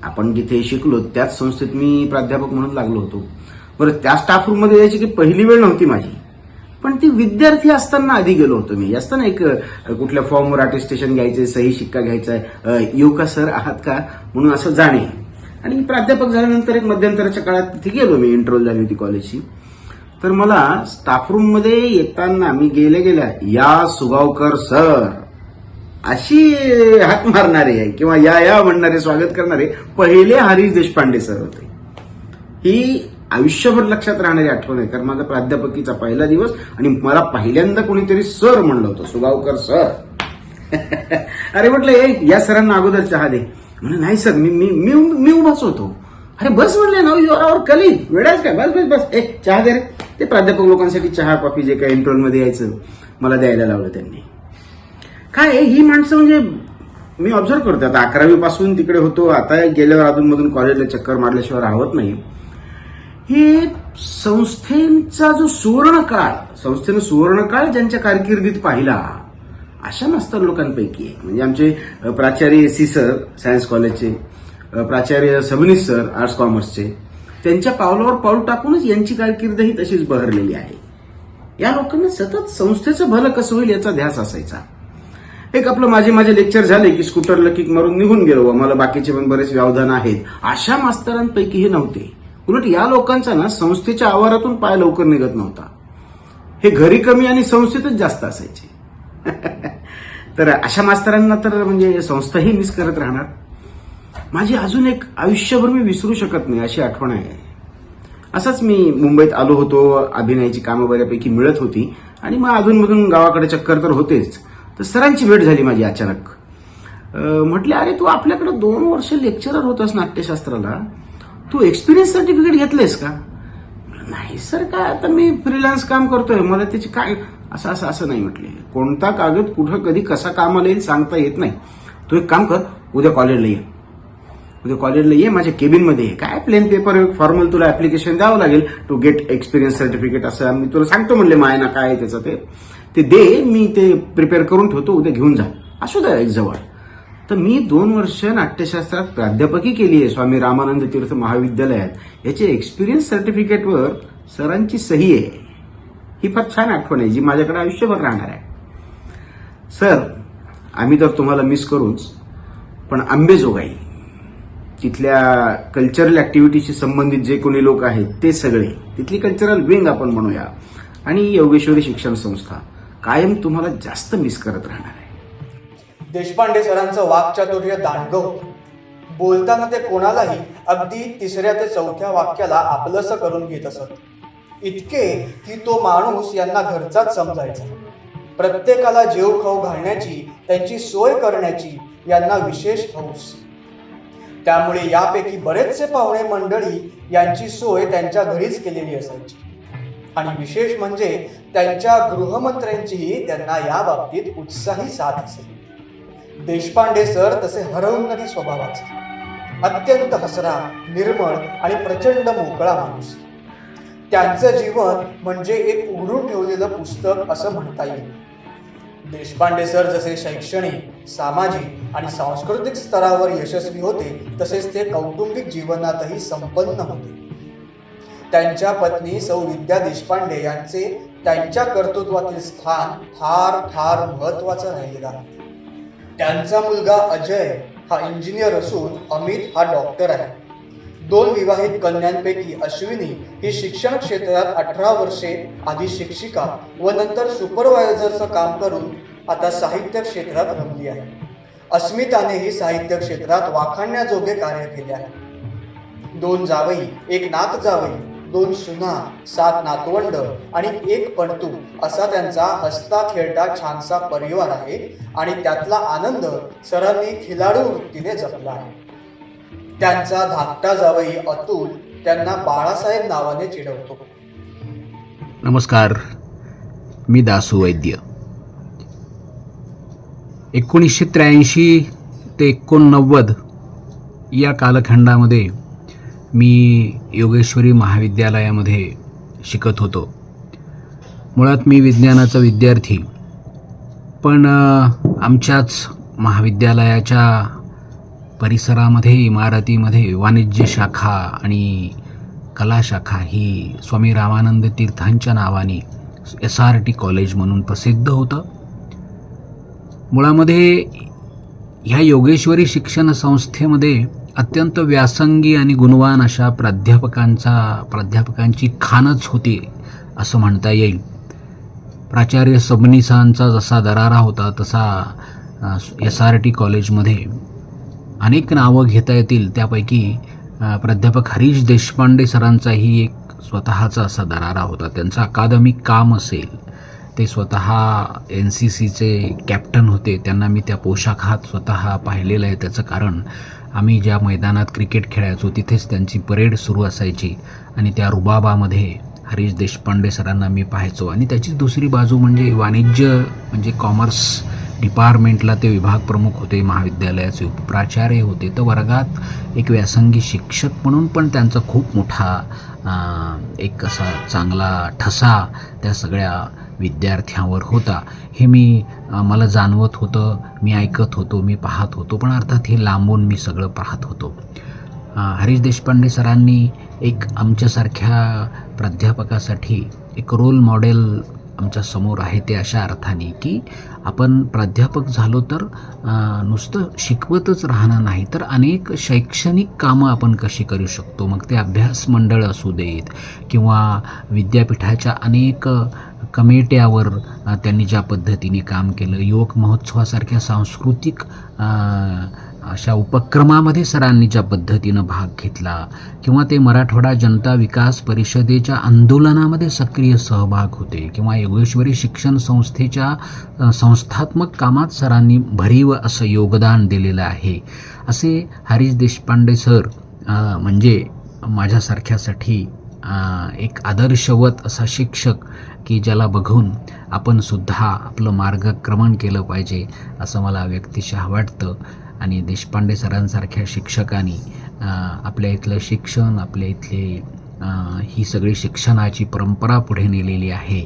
आपण जिथे शिकलो त्याच संस्थेत मी प्राध्यापक म्हणून लागलो होतो. बरं, त्या स्टाफ रूम मध्ये यायची की पहिली वेळ नव्हती माझी, पण ती विद्यार्थी असताना आधी गेलो होतो मी. असताना एक कुठल्या फॉर्मवर अटेस्टेशन घ्यायचे, सही शिक्का घ्यायचा, येऊ का सर आहात का म्हणून असं जाणे. आणि प्राध्यापक झाल्यानंतर एक मध्यंतराच्या काळात तिथे गेलो मी, इंटरव्ह्यू झाली होती कॉलेजची. तर मला स्टाफ रूम मध्ये येताना मी गेल्या या सुगावकर सर अशी हाक मारणारे किंवा या म्हणणारे, स्वागत करणारे पहिले हरीश देशपांडे सर होते. ही आयुष्यभर लक्षात राहणारी आठवण आहे, कारण माझा प्राध्यापकीचा पहिला दिवस आणि मला पहिल्यांदा कोणीतरी सर म्हणलं होतं, सुगावकर सर. अरे म्हटलं या सरांना अगोदर चहा दे. म्हणजे नाही सर, मी उभाच होतो. अरे बस म्हटले, नाव यू आर आवर कलीग, वेळाच काय, बस बस बस, चहा दे रे. ते प्राध्यापक लोकांसाठी चहा कॉफी जे काही इंटरव्ह्यू मध्ये यायचं मला द्यायला लावलं त्यांनी. काय ही माणसं म्हणजे मी ऑब्झर्व करतो, आता 11वी पासून तिकडे होतो, आता गेल्यावर अधूनमधून कॉलेजला चक्कर मारल्याशिवाय राहत नाही. हे संस्थेचा जो संस्थेनं सुवर्णकाळ ज्यांच्या कारकिर्दीत पाहिला अशा मास्तर लोकांपैकी आहे. म्हणजे आमचे प्राचार्य सी सर सायन्स कॉलेजचे, प्राचार्य सबनीस सर आर्ट्स कॉमर्सचे, त्यांच्या पावलावर पाऊल टाकूनच यांची कारकीर्द ही तशीच बहरलेली आहे. या लोकांना सतत संस्थेचं भलं कसं होईल याचा ध्यास असायचा. एक आपलं माझे लेक्चर झाले की स्कूटरला किक मारून निघून गेलो, मला बाकीचे पण बरेच व्यवधान आहेत, अशा मास्तरांपैकी हे नव्हते. उलट या लोकांचा ना संस्थेच्या आवारातून पाय लवकर निघत नव्हता. हे घरी कमी आणि संस्थेतच जास्त असायचे. तर अशा मास्तरांना तर म्हणजे संस्थाही मिस करत राहणार. माझी अजून एक आयुष्यभर मी विसरू शकत नाही अशी आठवण आहे. असंच मी मुंबईत आलो होतो, अभिनयाची कामं बऱ्यापैकी मिळत होती आणि मग अधूनमधून गावाकडे चक्कर तर होतेच. तर सरांची भेट झाली माझी अचानक. म्हटले, अरे तू आपल्याकडे 2 वर्ष लेक्चरर होतास नाट्यशास्त्राला, तू एक्सपिरियन्स सर्टिफिकेट घेतलंयस का? नाही सर, काय आता मी फ्रीलान्स काम करतोय, मला त्याची काय असं नाही. म्हटले, कोणता कागद कुठं कधी कसा कामाला येईल सांगता येत नाही. तू एक काम कर, उद्या कॉलेजला ये, माझ्या केबिनमध्ये ये. काय प्लेन पेपर फॉर्मल तुला ऍप्लिकेशन द्यावं लागेल टू गेट एक्सपिरियन्स सर्टिफिकेट, असं मी तुला सांगतो म्हणले. मायना काय त्याचं ते दे, मी ते प्रिपेअर करून ठेवतो, उद्या घेऊन जा, असू द्या एक जवळ. तर मी 2 वर्ष नाट्यशास्त्रात प्राध्यापकी केली आहे स्वामी रामानंद तीर्थ महाविद्यालयात. याचे एक्सपिरियन्स सर्टिफिकेटवर सरांची सही आहे. ही फार छान आठवण आहे जी माझ्याकडे आयुष्यभर राहणार आहे. सर, आम्ही तर तुम्हाला मिस करूच, पण अंबेजोगाई तिथल्या कल्चरल ऍक्टिव्हिटीशी संबंधित जे कोणी लोक आहेत ते सगळे, तिथली कल्चरल विंग आपण म्हणूया, आणि योगेश्वरी शिक्षण संस्था कायम तुम्हाला जास्त मिस करत राहणार आहे. देशपांडे सरांचं वाक्चातुर्य दांडगं होतं. बोलताना ते कोणालाही अगदी 3ऱ्या ते 4थ्या वाक्याला आपलंसं करून घेत असत. इतके की तो माणूस यांना घरचाच समजायचा. प्रत्येकाला जेव खाऊ घालण्याची, त्यांची सोय करण्याची यांना विशेष हौस. त्यामुळे यापैकी बरेचसे पाहुणे मंडळी यांची सोय त्यांच्या घरीच केलेली असायची. आणि विशेष म्हणजे त्यांच्या गृहमंत्र्यांचीही त्यांना या बाबतीत उत्साही साथ असे. देशपांडे सर तसे हरवणारी स्वभावाचे, अत्यंत हसरा, निर्मळ आणि प्रचंड मोकळा माणूस. त्यांचं जीवन म्हणजे एक उघडून ठेवलेलं पुस्तक असं म्हणता येईल. देशपांडे सर जसे शैक्षणिक, सामाजिक आणि सांस्कृतिक स्तरावर यशस्वी होते, तसेच ते कौटुंबिक जीवनातही संपन्न होते. त्यांच्या पत्नी सौ विद्या देशपांडे यांचे त्यांच्या कर्तृत्वातील स्थान फार फार महत्वाचं राहिलेलं आहे. त्यांचा मुलगा अजय हा इंजिनियर असून अमित हा डॉक्टर आहे. 2 विवाहित कन्यांपैकी अश्विनी ही शिक्षण क्षेत्रात 18 वर्षे आधी शिक्षिका व नंतर सुपरवायझरचं काम करून आता साहित्य क्षेत्रात रमली आहे. अस्मितानेही साहित्य क्षेत्रात वाखाणण्याजोगे कार्य केले आहे. 2 जावई, एक नात जावई, 2 सुना, 7 नातवंड आणि 1 पणतू असा त्यांचा हसता खेळता छानसा परिवार आहे आणि त्यातला आनंद सरांनी खिलाडू वृत्तीने जपला आहे. त्यांचा धाकटा जावई अतुल त्यांना बाळासाहेब नावाने चिडवतो. नमस्कार, मी दासू वैद्य. 1983 ते 89 या कालखंडामध्ये मी योगेश्वरी महाविद्यालयामध्ये शिकत होतो. मुळात मी विज्ञानाचा विद्यार्थी, पण आमच्याच महाविद्यालयाच्या परिसरामध्ये, इमारतीमध्ये वाणिज्य शाखा आणि कला शाखा ही स्वामी रामानंद तीर्थांच्या नावाने SRT कॉलेज म्हणून प्रसिद्ध होतं. मुळामध्ये ह्या योगेश्वरी शिक्षण संस्थेमध्ये अत्यंत व्यासंगी आणि गुणवान अशा प्राध्यापकांची खानच होती असं म्हणता येईल. प्राचार्य सबनीसांचा जसा दरारा होता तसा SRT कॉलेजमध्ये अनेक नावं घेता येतील. त्यापैकी प्राध्यापक हरीश देशपांडे सरांचाही एक स्वतःचा असा दरारा होता. त्यांचं अकादमिक काम असेल, ते स्वतः NCCचे कॅप्टन होते. त्यांना मी त्या पोशाखात स्वतः पाहिलेलं आहे. त्याचं कारण आम्ही ज्या मैदानात क्रिकेट खेळायचो तिथेच त्यांची परेड सुरू असायची आणि त्या रुबाबामध्ये हरीश देशपांडे सरांना मी पाहायचो. आणि त्याची दुसरी बाजू म्हणजे वाणिज्य म्हणजे कॉमर्स डिपार्टमेंटला ते विभाग प्रमुख होते, महाविद्यालयाचे उपप्राचार्य होते. तर वर्गात एक व्यासंगी शिक्षक म्हणून पण त्यांचा खूप मोठा एक असा चांगला ठसा त्या सगळ्या विद्यार्थ्यांवर होता. हे मला जाणवत होतं, मी ऐकत होतो, मी पाहत होतो. पण अर्थात हे लांबून मी सगळं पाहत होतो. हरीश देशपांडे सरांनी एक आमच्यासारख्या प्राध्यापकासाठी एक रोल मॉडेल आमच्या समोर आहे. ते अशा अर्थाने की आपण प्राध्यापक झालो तर नुसतं शिकवतच राहणं नाही, तर अनेक शैक्षणिक कामं आपण कशी करू शकतो. मग ते अभ्यास मंडळ असू देत किंवा विद्यापीठाच्या अनेक कमिट्यावर त्यांनी ज्या पद्धतीने काम केलं, युवक महोत्सवासारख्या सांस्कृतिक अशा उपक्रमामध्ये सरांनी ज्या पद्धतीनं भाग घेतला, किंवा ते मराठवाडा जनता विकास परिषदेच्या आंदोलनामध्ये सक्रिय सहभाग होते, किंवा योगेश्वरी शिक्षण संस्थेच्या संस्थात्मक कामात सरांनी भरीव असं योगदान दिलेलं आहे. असे हरीश देशपांडे सर म्हणजे माझ्यासारख्यासाठी एक आदर्शवत असा शिक्षक की ज्याला बघून आपण सुद्धा आपलं मार्गक्रमण केलं पाहिजे असं मला व्यक्तिशः वाटतं. आणि देशपांडे सरांसारख्या शिक्षकांनी आपल्या इथलं शिक्षण, आपल्या इथले ही सगळी शिक्षणाची परंपरा पुढे नेलेली आहे,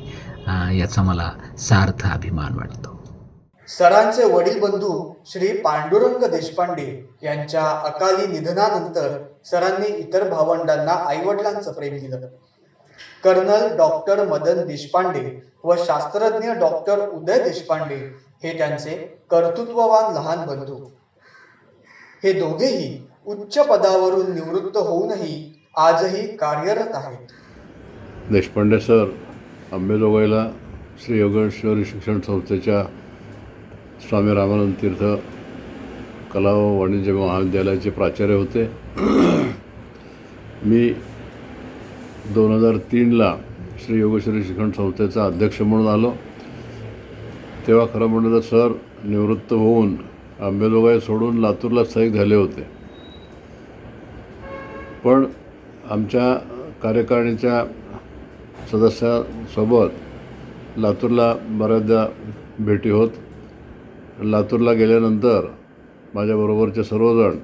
याचा मला सार्थ अभिमान वाटतो. सरांचे वडील बंधू श्री पांडुरंग देशपांडे यांच्या अकाली निधनानंतर सरांनी इतर भावंडांना आईवडिलांचं प्रेम दिलं. कर्नल डॉक्टर मदन देशपांडे व शास्त्रज्ञ डॉक्टर उदय देशपांडे हे त्यांचे कर्तृत्ववान लहान बंधू. हे दोघेही उच्च पदावरून निवृत्त होऊनही आजही कार्यरत आहेत. देशपांडे सर अंबेजोगाईला श्री योगेश्वरी शिक्षण संस्थेच्या स्वामी रामानंद तीर्थ कला व वाणिज्य महाविद्यालयाचे प्राचार्य होते. मी 2003ला श्री योगेश्वरी शिक्षण संस्थेचा अध्यक्ष म्हणून आलो. तेव्हा खरं म्हणलं तर सर निवृत्त होऊन अंबेजोगाई सोडून लातूरला स्थायिक झाले होते. पण आमच्या कार्यकारिणीच्या सदस्यासोबत लातूरला बऱ्याचदा भेटी होत. लातूरला गेल्यानंतर माझ्याबरोबरचे सर्वजण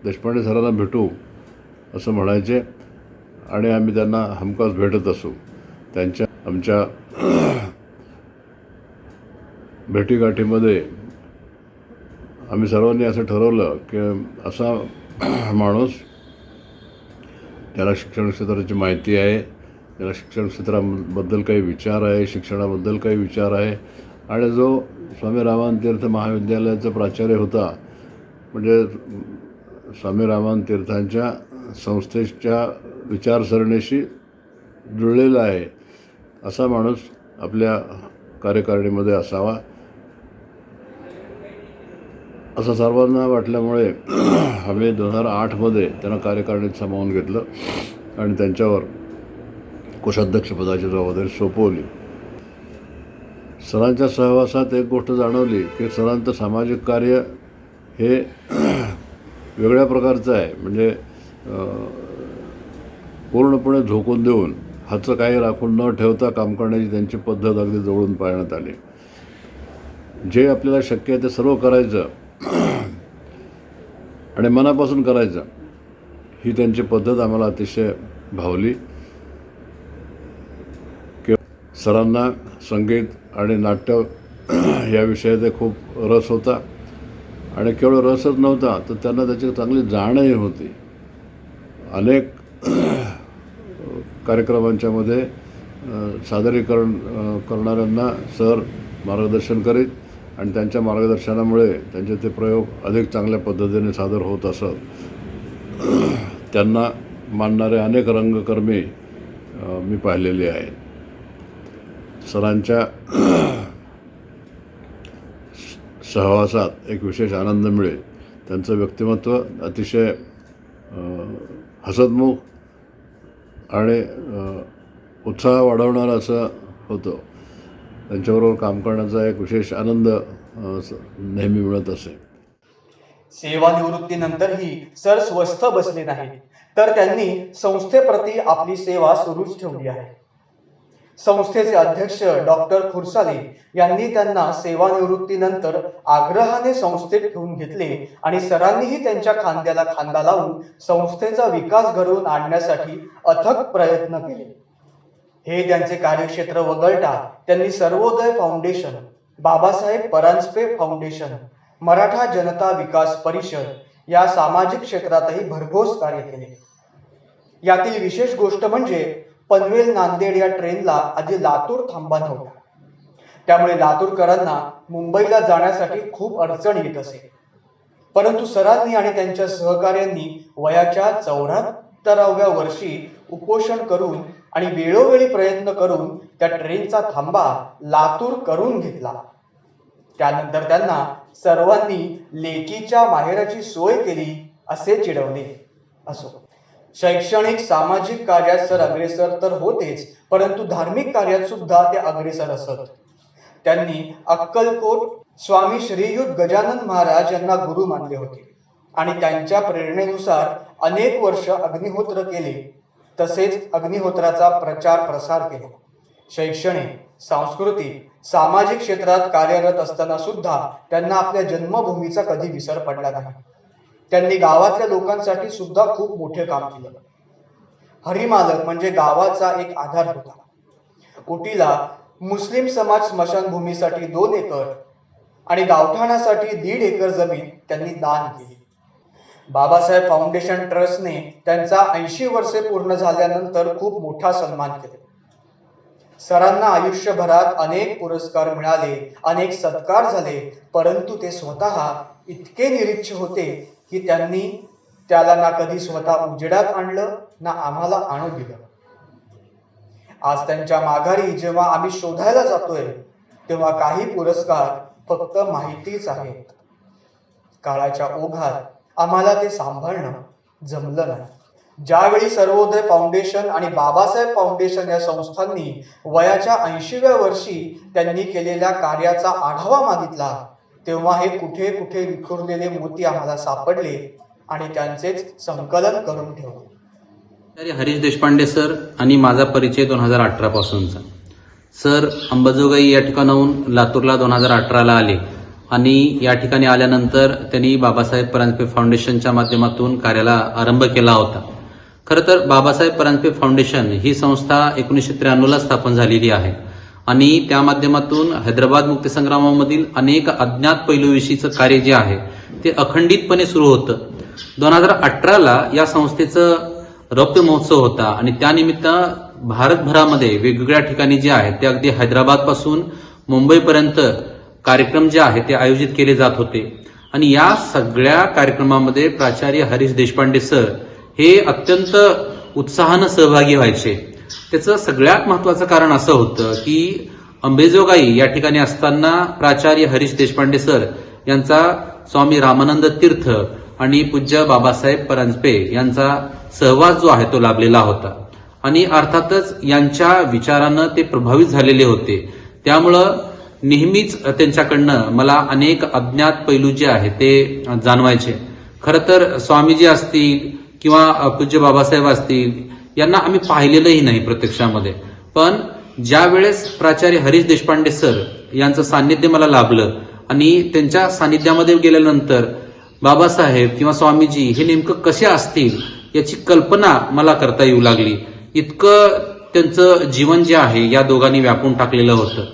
देशपांडे सरांना भेटू असं म्हणायचे आणि आम्ही त्यांना हमखास भेटत असू. आमच्या भेटीगाठीमध्ये आम्ही सर्वांनी असं ठरवलं की असा माणूस त्याला शिक्षण क्षेत्राची माहिती आहे, त्याला शिक्षण क्षेत्राबद्दल काही विचार आहे, शिक्षणाबद्दल काही विचार आहे, आणि जो स्वामी रामानंद तीर्थ महाविद्यालयाचा प्राचार्य होता, म्हणजे स्वामी रामानंद तीर्थांच्या संस्थेच्या विचारसरणीशी जुळलेला आहे, असा माणूस आपल्या कार्यकारिणीमध्ये असावा असं सर्वांना वाटल्यामुळे आम्ही 2008मध्ये त्यांना कार्यकारिणीत सामावून घेतलं आणि त्यांच्यावर कोषाध्यक्षपदाची जबाबदारी सोपवली. सरांच्या सहवासात एक गोष्ट जाणवली की सरांचं सामाजिक कार्य हे वेगळ्या प्रकारचं आहे. म्हणजे पूर्णपणे झोकून देऊन हातचं काही राखून न ठेवता काम करण्याची त्यांची पद्धत अगदी जवळून पाहण्यात आली. जे आपल्याला शक्य आहे ते सर्व करायचं आणि मनापासून करायचं, ही त्यांची पद्धत आम्हाला अतिशय भावली. सरांना संगीत आणि नाट्य या विषयात खूप रस होता आणि केवळ रसच नव्हता तर त्यांना त्याची चांगली जाणही होती. अनेक कार्यक्रमांच्यामध्ये सादरीकरण करणाऱ्यांना सर मार्गदर्शन करीत आणि त्यांच्या मार्गदर्शनामुळे त्यांचे ते प्रयोग अधिक चांगल्या पद्धतीने सादर होत असत. त्यांना मानणारे अनेक रंगकर्मी मी पाहिलेले आहेत. सरांच्या सहवासात एक विशेष आनंद मिळेल. त्यांचं व्यक्तिमत्व अतिशय हसतमुख आणि उत्साह वाढवणारं असं होतं. त्यांच्याबरोबर काम करण्याचा एक विशेष आनंद नेहमी मिळत असे. सेवानिवृत्तीनंतरही सर स्वस्थ बसले नाही, तर त्यांनी संस्थेप्रती आपली सेवा सुरूच ठेवली आहे. संस्थेचे अध्यक्ष डॉक्टर खुरसाले यांनी त्यांना सेवानिवृत्तीनंतर आग्रहाने संस्थेत ठेवून घेतले आणि सरांनीही त्यांच्या खांद्याला खांदा लावून संस्थेचा विकास घडवून आणण्यासाठी अथक प्रयत्न केले. हे त्यांचे कार्यक्षेत्र वगळता त्यांनी सर्वोदय फाउंडेशन, बाबासाहेब परांजपे फाउंडेशन, मराठा जनता विकास परिषद या सामाजिक क्षेत्रातही भरघोस कार्य केले. यातील विशेष गोष्ट म्हणजे पनवेल नांदेड या ट्रेनला आधी लातूर थांबा नव्हता. त्यामुळे लातूरकरांना मुंबईला जाण्यासाठी खूप अडचण येत असे. परंतु सरांनी आणि त्यांच्या सहकाऱ्यांनी वयाच्या 74व्या वर्षी उपोषण करून आणि वेळोवेळी प्रयत्न करून त्या ट्रेनचा थांबा लातूर करून घेतला. त्यानंतर त्यांना सर्वांनी लेकीच्या माहेराची सोय केली असे चिडवले. असो, शैक्षणिक सामाजिक कार्यात सर अग्रेसर तर होतेच, परंतु धार्मिक कार्यात सुद्धा ते अग्रेसर असत. त्यांनी अक्कलकोट स्वामी श्रीयुत गजानन महाराज यांना गुरु मानले होते आणि त्यांच्या प्रेरणेनुसार अनेक वर्ष अग्निहोत्र केले. तसेच अग्निहोत्राचा प्रचार प्रसार केला. शैक्षणिक, सांस्कृतिक, सामाजिक क्षेत्रात कार्यरत असताना सुद्धा त्यांना आपल्या जन्मभूमीचा कधी विसर पडला नाही. त्यांनी गावातल्या लोकांसाठी सुद्धा खूप मोठे काम केलं. हरिमालक म्हणजे गावाचा एक आधार होता. उटीला मुस्लिम समाज स्मशानभूमीसाठी 2 एकर आणि गावठाणासाठी 1.5 एकर जमीन त्यांनी दान केली. बाबासाहेब फाउंडेशन ट्रस्टने त्यांचा 80 वर्षे पूर्ण झाल्यानंतर खूप मोठा सन्मान केला. सरांना आयुष्यभरात अनेक पुरस्कार मिळाले, अनेक सत्कार झाले, परंतु ते स्वतः इतके निरीच्छ होते की त्यांनी त्याला ना कधी स्वतः उजेडात आणलं ना आम्हाला आणू दिलं. आज त्यांच्या माघारी जेव्हा आम्ही शोधायला जातोय तेव्हा काही पुरस्कार फक्त माहितीच आहेत. काळाच्या ओघात आम्हाला ते सांभाळणं जमलं नाही. ज्यावेळी सर्वोदय फाउंडेशन आणि बाबासाहेब फाउंडेशन या संस्थांनी वयाच्या 80व्या वर्षी त्यांनी केलेल्या कार्याचा आढावा मागितला, तेव्हा हे कुठे कुठे विखुरलेले मोती आम्हाला सापडले आणि त्यांचेच संकलन करून ठेवले. हरीश देशपांडे सर आणि माझा परिचय 2018 पासूनचा. सर अंबाजोगाई या ठिकाणाहून लातूरला 2018ला आले आणि या ठिकाणी आल्यानंतर त्यांनी बाबासाहेब परांजपे फाउंडेशनच्या माध्यमातून कार्याला आरंभ केला होता. खरं तर बाबासाहेब परांजपे फाउंडेशन ही संस्था 1993ला स्थापन झालेली आहे आणि त्या माध्यमातून हैदराबाद मुक्तीसंग्रामामधील अनेक अज्ञात पैलूविषयीचं कार्य जे आहे ते अखंडितपणे सुरू होतं. 2018ला या संस्थेचं रौप्य महोत्सव होता आणि त्यानिमित्त भारतभरामध्ये वेगवेगळ्या ठिकाणी जे आहे ते अगदी हैदराबाद पासून मुंबईपर्यंत कार्यक्रम जे आहे ते आयोजित केले जात होते आणि या सगळ्या कार्यक्रमामध्ये प्राचार्य हरीश देशपांडे सर हे अत्यंत उत्साहानं सहभागी व्हायचे. त्याचं सगळ्यात महत्वाचं कारण असं होतं की अंबेजोगाई या ठिकाणी असताना प्राचार्य हरीश देशपांडे सर यांचा स्वामी रामानंद तीर्थ आणि पूज्य बाबासाहेब परांजपे यांचा सहवास जो आहे तो लाभलेला होता आणि अर्थातच यांच्या विचारानं ते प्रभावित झालेले होते. त्यामुळं नेहमीच त्यांच्याकडनं मला अनेक अज्ञात पैलू जे आहेत ते जाणवायचे. खरं तर स्वामीजी असतील किंवा पूज्य बाबासाहेब असतील यांना आम्ही पाहिलेलंही नाही प्रत्यक्षामध्ये, पण ज्या वेळेस प्राचार्य हरीश देशपांडे सर यांचं सान्निध्य मला लाभलं आणि त्यांच्या सान्निध्यामध्ये गेल्यानंतर बाबासाहेब किंवा स्वामीजी हे नेमकं कसे असतील याची कल्पना मला करता येऊ लागली. इतकं त्यांचं जीवन जे आहे या दोघांनी व्यापून टाकलेलं होतं.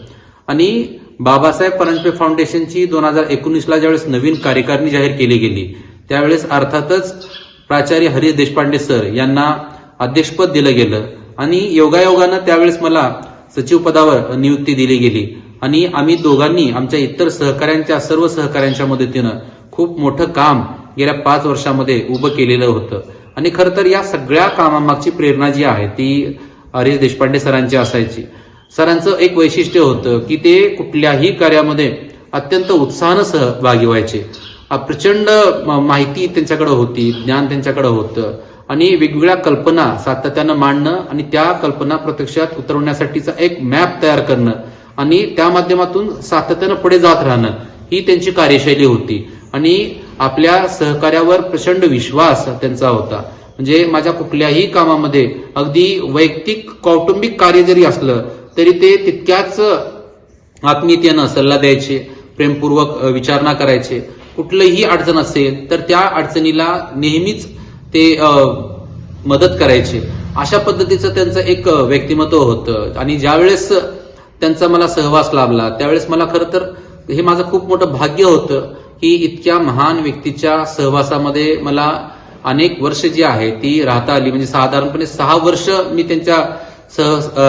आणि बाबासाहेब परांजपे फाउंडेशनची 2019ला ज्यावेळेस नवीन कार्यकारिणी जाहीर केली गेली त्यावेळेस अर्थातच प्राचार्य हरीश देशपांडे सर यांना अध्यक्षपद दिलं गेलं आणि योगायोगानं त्यावेळेस मला सचिव पदावर नियुक्ती दिली गेली आणि आम्ही दोघांनी आमच्या इतर सर्व सहकाऱ्यांच्या मदतीनं खूप मोठं काम गेल्या 5 वर्षामध्ये उभं केलेलं होतं. आणि खरं तर या सगळ्या कामामागची प्रेरणा जी आहे ती हरीश देशपांडे सरांची असायची. सरांचं एक वैशिष्ट्य होतं की ते कुठल्याही कार्यामध्ये अत्यंत उत्साहानं सहभागी व्हायचे. प्रचंड माहिती त्यांच्याकडे होती, ज्ञान त्यांच्याकडे होतं आणि वेगवेगळ्या कल्पना सातत्यानं मांडणं आणि त्या कल्पना प्रत्यक्षात उतरवण्यासाठीचा एक मॅप तयार करणं आणि त्या माध्यमातून सातत्यानं पुढे जात राहणं ही त्यांची कार्यशैली होती. आणि आपल्या सहकार्यावर प्रचंड विश्वास त्यांचा होता. म्हणजे माझ्या कुठल्याही कामामध्ये अगदी वैयक्तिक कौटुंबिक कार्य जरी असलं तरी ते तितक्याच आत्मीयतेनं सल्ला द्यायचे, प्रेमपूर्वक विचारणा करायचे. कुठलीही अडचण असेल तर त्या अडचणीला नेहमीच ते मदत करायचे. अशा पद्धतीचं त्यांचं एक व्यक्तिमत्व होतं. आणि ज्यावेळेस त्यांचा मला सहवास लाभला त्यावेळेस मला खरं तर हे माझं खूप मोठं भाग्य होतं की इतक्या महान व्यक्तीच्या सहवासामध्ये मला अनेक वर्ष जी आहे ती राहता आली. म्हणजे साधारणपणे 6 वर्ष मी त्यांच्या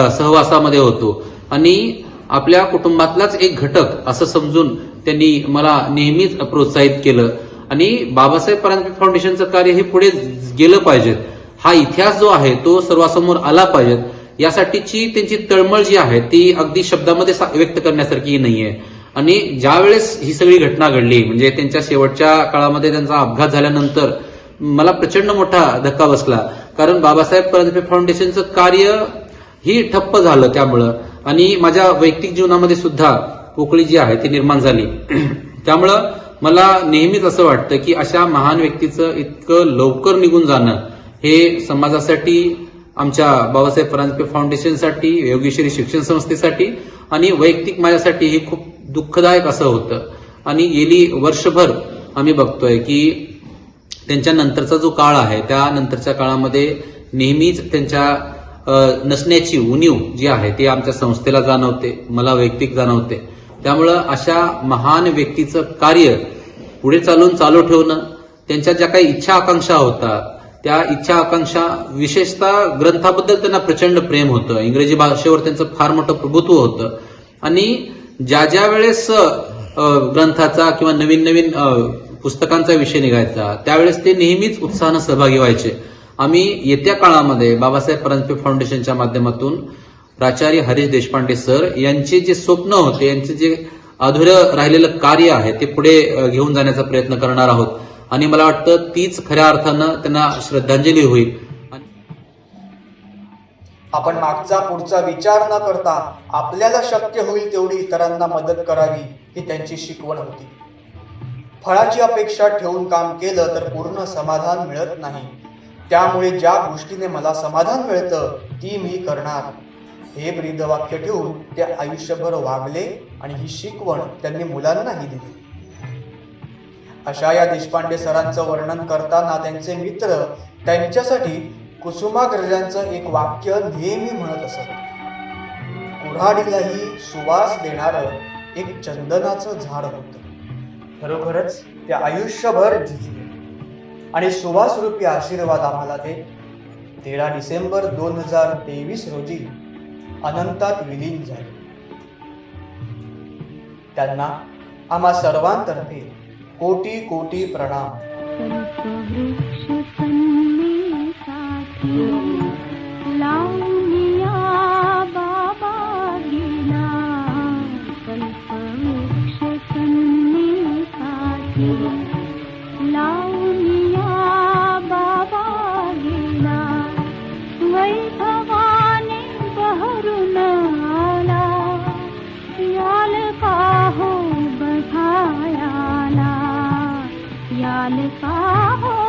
सहवासामध्ये होतो आणि आपल्या कुटुंबातलाच एक घटक असं समजून त्यांनी मला नेहमीच प्रोत्साहित केलं. आणि बाबासाहेब परांजपे फाउंडेशनचं कार्य हे पुढे गेलं पाहिजे, हा इतिहास जो आहे तो सर्वांसमोर आला पाहिजे यासाठीची त्यांची तळमळ जी आहे ती अगदी शब्दामध्ये व्यक्त करण्यासारखी नाहीये. आणि ज्या वेळेस ही सगळी घटना घडली म्हणजे त्यांच्या शेवटच्या काळामध्ये त्यांचा अपघात झाल्यानंतर मला प्रचंड मोठा धक्का बसला. कारण बाबासाहेब परांजपे फाउंडेशनचं कार्य ही ठप्प झालं त्यामुळं. आणि माझ्या वैयक्तिक जीवनामध्ये सुद्धा पोकळी जी आहे ती निर्माण झाली. त्यामुळं मला नेहमीच असं वाटतं की अशा महान व्यक्तीचं इतकं लवकर निघून जाणं हे समाजासाठी, आमच्या बाबासाहेब परांजपे फाउंडेशनसाठी, योगेश्वरी शिक्षण संस्थेसाठी आणि वैयक्तिक माझ्यासाठी हे खूप दुःखदायक असं होतं. आणि गेली वर्षभर आम्ही बघतोय की त्यांच्या नंतरचा जो काळ आहे त्या नंतरच्या काळामध्ये नेहमीच त्यांच्या नसण्याची उणीव जी आहे ती आमच्या संस्थेला जाणवते, मला वैयक्तिक जाणवते. त्यामुळं अशा महान व्यक्तीचं कार्य पुढे चालू ठेवणं, त्यांच्या ज्या काही इच्छा आकांक्षा होतात त्या इच्छा आकांक्षा, विशेषतः ग्रंथाबद्दल त्यांना प्रचंड प्रेम होतं, इंग्रजी भाषेवर त्यांचं फार मोठं प्रभुत्व होतं. आणि ज्या वेळेस ग्रंथाचा किंवा नवीन पुस्तकांचा विषय निघायचा त्यावेळेस ते नेहमीच उत्साहानं सहभागी व्हायचे. आम्ही येत्या काळामध्ये बाबासाहेब परांजपे फाउंडेशनच्या माध्यमातून प्राचार्य हरीश देशपांडे सर यांचे जे स्वप्न होते, यांचे जे अधुरं राहिलेलं कार्य आहे ते पुढे घेऊन जाण्याचा प्रयत्न करणार आहोत. आणि मला वाटतं तीच खऱ्या अर्थानं त्यांना श्रद्धांजली होईल. आपण मागचा पुढचा विचार न करता आपल्याला शक्य होईल तेवढी इतरांना मदत करावी ही त्यांची शिकवण होती. फळाची अपेक्षा ठेवून काम केलं तर पूर्ण समाधान मिळत नाही. त्यामुळे ज्या गोष्टीने मला समाधान मिळतं ती मी करणार हे ब्रीदवाक्य ठेवून ते आयुष्यभर वागले आणि ही शिकवण त्यांनी मुलांनाही दिली. अशा या देशपांडे सरांचं वर्णन करताना त्यांचे मित्र त्यांच्यासाठी कुसुमाग्रजांचं एक वाक्य नेहमी म्हणत असत. कुऱ्हाडीलाही सुवास देणारं एक चंदनाचं झाड होतं. खरोखरच ते आयुष्यभर झिजले आणि सुवास रूपी आशीर्वाद आम्हाला ते 13 डिसेंबर 2023 रोजी अनंतात विलीन झाले. त्यांना आम्हा सर्वांतर्फे कोटी कोटी प्रणाम. लावनिया बाबा गेला वैभवा खयाल का हो